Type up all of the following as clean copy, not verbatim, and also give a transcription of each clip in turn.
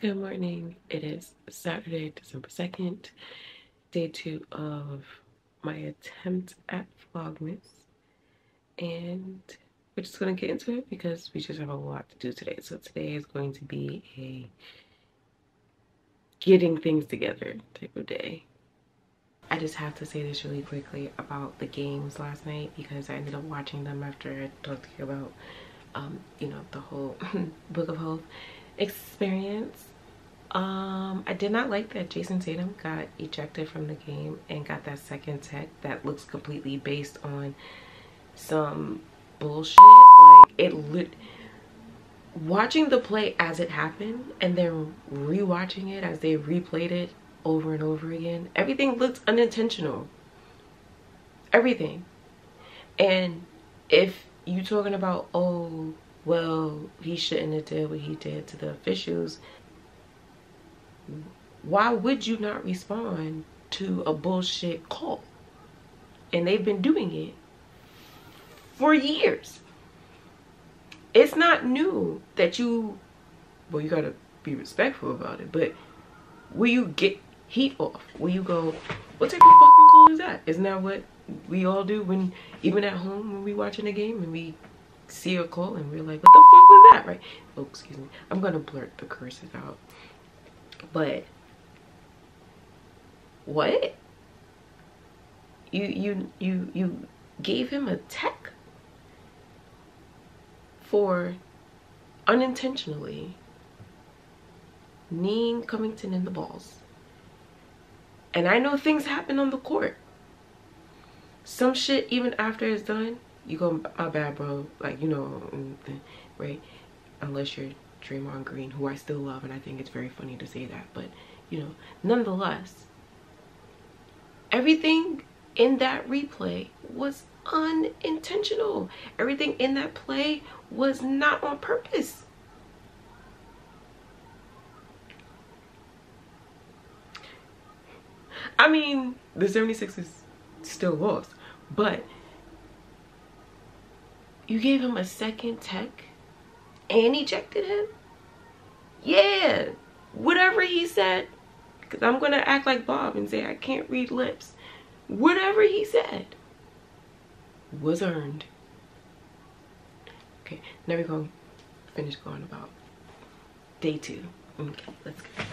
Good morning. It is Saturday, December 2nd, day 2 of my attempt at Vlogmas. And we're just going to get into it because we just have a lot to do today. So today is going to be a getting things together type of day. I just have to say this really quickly about the games last night because I ended up watching them after I talked to you about, the whole Book of Health experience. I did not like that Jason Tatum got ejected from the game and got that second tech that looks completely based on some bullshit. Like, watching the play as it happened and then rewatching it as they replayed it over and over again, everything looked unintentional. Everything. And if you talking about, oh, well, he shouldn't have did what he did to the officials, why would you not respond to a bullshit call? And they've been doing it for years. It's not new that you gotta be respectful about it, but will you get heat off? Will you go, what type of fucking call is that? Isn't that what we all do when, even at home, when we watching a game and we see a call and we're like, what the fuck was that, right? Oh, excuse me. I'm gonna blurt the curses out. But what? You gave him a tech for unintentionally kneeing Covington in the balls. And I know things happen on the court. Some shit, even after it's done, you go, my bad, bro. Like, right? Unless you're Draymond Green, who I still love, and I think it's very funny to say that, but nonetheless, everything in that replay was unintentional. Everything in that play was not on purpose. I mean, the 76ers still lost, but you gave him a second tech and ejected him? Yeah, whatever he said, because I'm gonna act like Bob and say I can't read lips. Whatever he said was earned. Okay, now we're gonna finish going about day 2. Okay, let's go.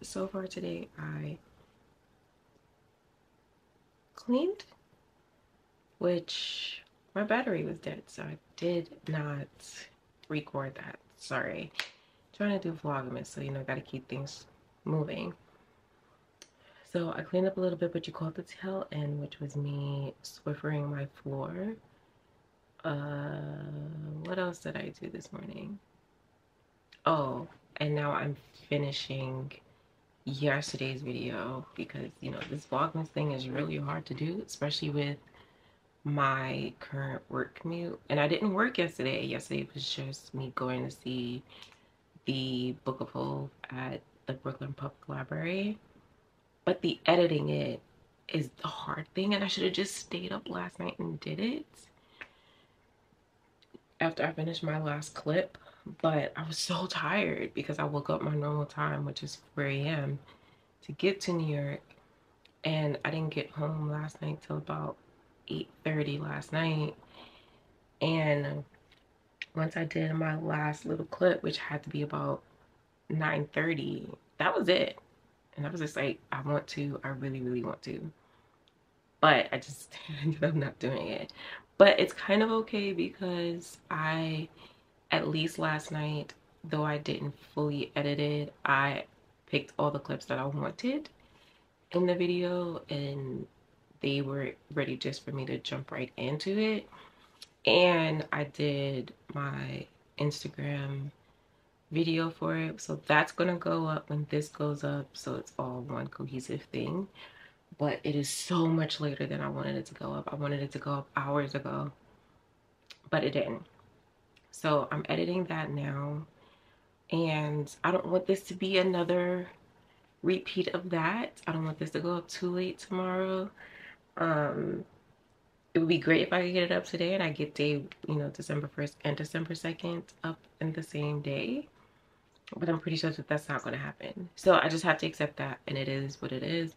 So far today, I cleaned, which my battery was dead, so I did not record that. Sorry. Trying to do Vlogmas, so gotta keep things moving. So I cleaned up a little bit, but you caught the tail end, which was me Swiffering my floor. What else did I do this morning? Oh, and now I'm finishing yesterday's video because this Vlogmas thing is really hard to do, especially with my current work commute. And I didn't work yesterday. Yesterday was just me going to see the Book of Hope at the Brooklyn Public Library. But the editing it is the hard thing, and I should have just stayed up last night and did it after I finished my last clip. But I was so tired because I woke up my normal time, which is 4 a.m. to get to New York, and I didn't get home last night till about 8:30 last night. And once I did my last little clip, which had to be about 9:30, that was it. And I was just like, I want to, I really, really want to. But I just ended up not doing it. But it's kind of okay because at least last night, though I didn't fully edit it, I picked all the clips that I wanted in the video, and they were ready just for me to jump right into it. And I did my Instagram video for it, so that's gonna go up when this goes up, so it's all one cohesive thing. But it is so much later than I wanted it to go up. I wanted it to go up hours ago, but it didn't. So I'm editing that now, and I don't want this to be another repeat of that. I don't want this to go up too late tomorrow. It would be great if I could get it up today and I get day, December 1st and December 2nd up in the same day. But I'm pretty sure that that's not going to happen. So I just have to accept that, and it is what it is.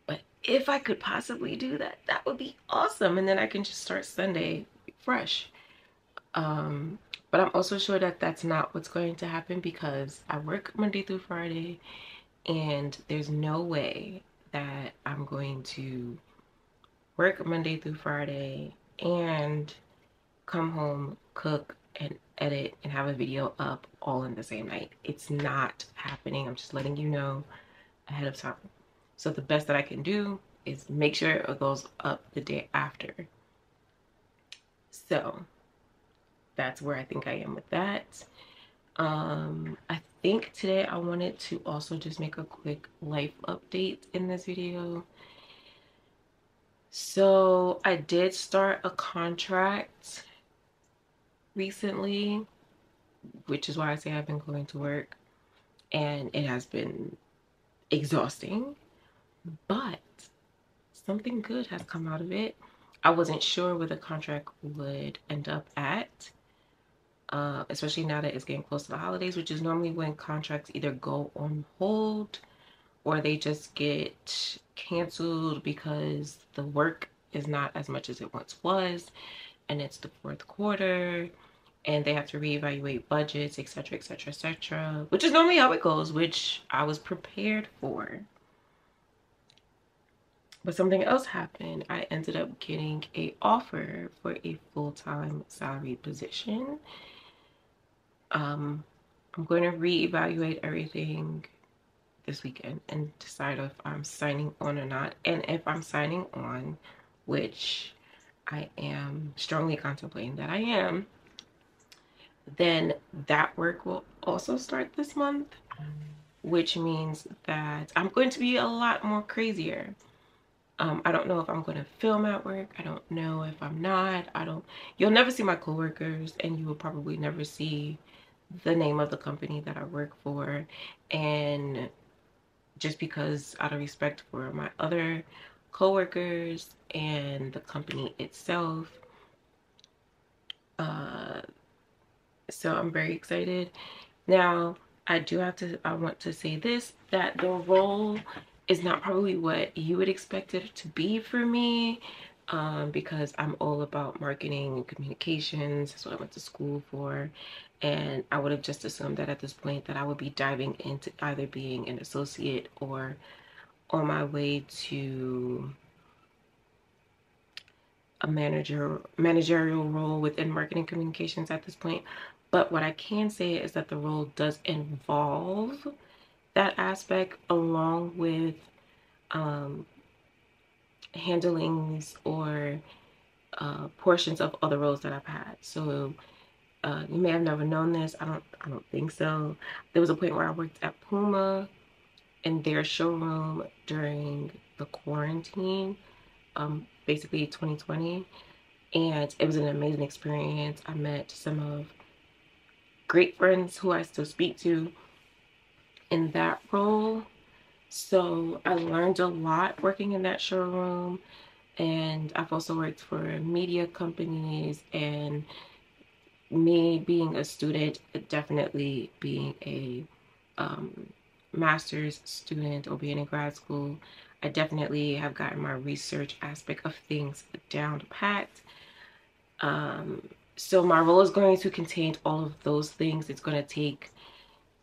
But if I could possibly do that, that would be awesome. And then I can just start Sunday fresh. But I'm also sure that that's not what's going to happen because I work Monday through Friday, and there's no way that I'm going to work Monday through Friday and come home, cook, and edit and have a video up all in the same night. It's not happening. I'm just letting you know ahead of time. So the best that I can do is make sure it goes up the day after. So that's where I think I am with that. I think today I wanted to also just make a quick life update in this video. So I did start a contract recently, which is why I say I've been going to work, and it has been exhausting, but something good has come out of it. I wasn't sure where the contract would end up at, especially now that it's getting close to the holidays, which is normally when contracts either go on hold or they just get canceled because the work is not as much as it once was, and it's the fourth quarter and they have to reevaluate budgets, etc., etc., etc., which is normally how it goes, which I was prepared for. But something else happened. I ended up getting an offer for a full-time salaried position. I'm going to reevaluate everything this weekend and decide if I'm signing on or not. And if I'm signing on, which I am strongly contemplating that I am, then that work will also start this month, which means that I'm going to be a lot more crazier. I don't know if I'm going to film at work. I don't know if I'm not. You'll never see my coworkers, and you will probably never see the name of the company that I work for. And just because out of respect for my other coworkers and the company itself, so I'm very excited. Now, I want to say this, that the role is not probably what you would expect it to be for me, because I'm all about marketing and communications. That's what I went to school for. And I would have just assumed that at this point that I would be diving into either being an associate or on my way to a managerial role within marketing communications at this point. But what I can say is that the role does involve that aspect, along with handlings or portions of other roles that I've had. So you may have never known this. I don't think so. There was a point where I worked at Puma in their showroom during the quarantine. basically 2020, and it was an amazing experience. I met some of great friends who I still speak to in that role. So I learned a lot working in that showroom, and I've also worked for media companies, and me being a student, definitely being a master's student or being in grad school, I definitely have gotten my research aspect of things down packed. So my role is going to contain all of those things. It's going to take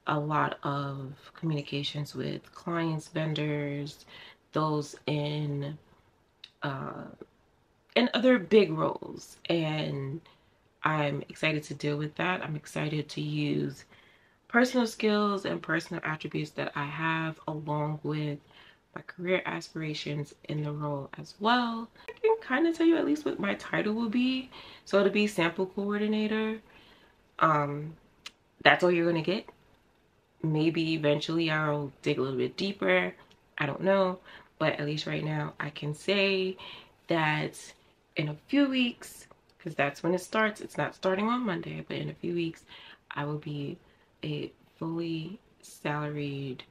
a lot of communications with clients, vendors, those in other big roles, and I'm excited to deal with that. I'm excited to use personal skills and personal attributes that I have along with my career aspirations in the role as well. I can kind of tell you at least what my title will be. So it'll be sample coordinator. That's all you're gonna get. Maybe eventually I'll dig a little bit deeper. I don't know, but at least right now I can say that in a few weeks, because that's when it starts. It's not starting on Monday, but in a few weeks I will be a fully salaried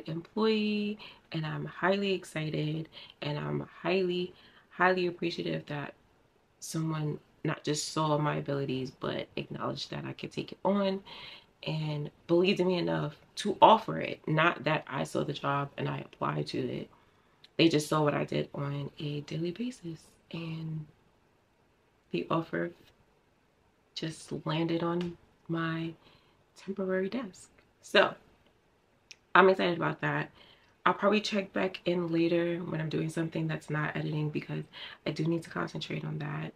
employee, and I'm highly excited, and I'm highly appreciative that someone not just saw my abilities but acknowledged that I could take it on and believed in me enough to offer it. Not that I saw the job and I applied to it. They just saw what I did on a daily basis, and the offer just landed on my temporary desk. So I'm excited about that. I'll probably check back in later when I'm doing something that's not editing, because I do need to concentrate on that.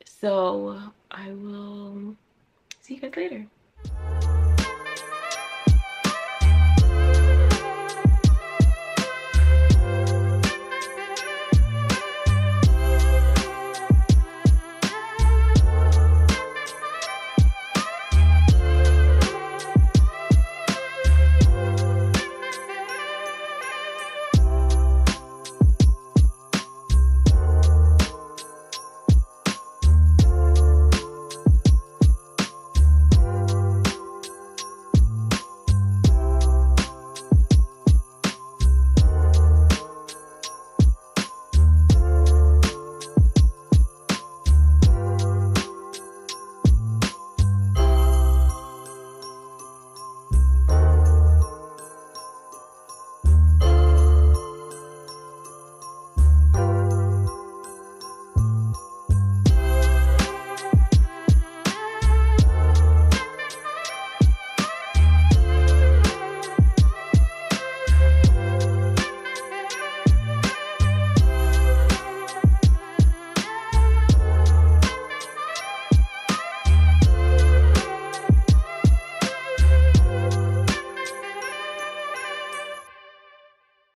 So I will see you guys later.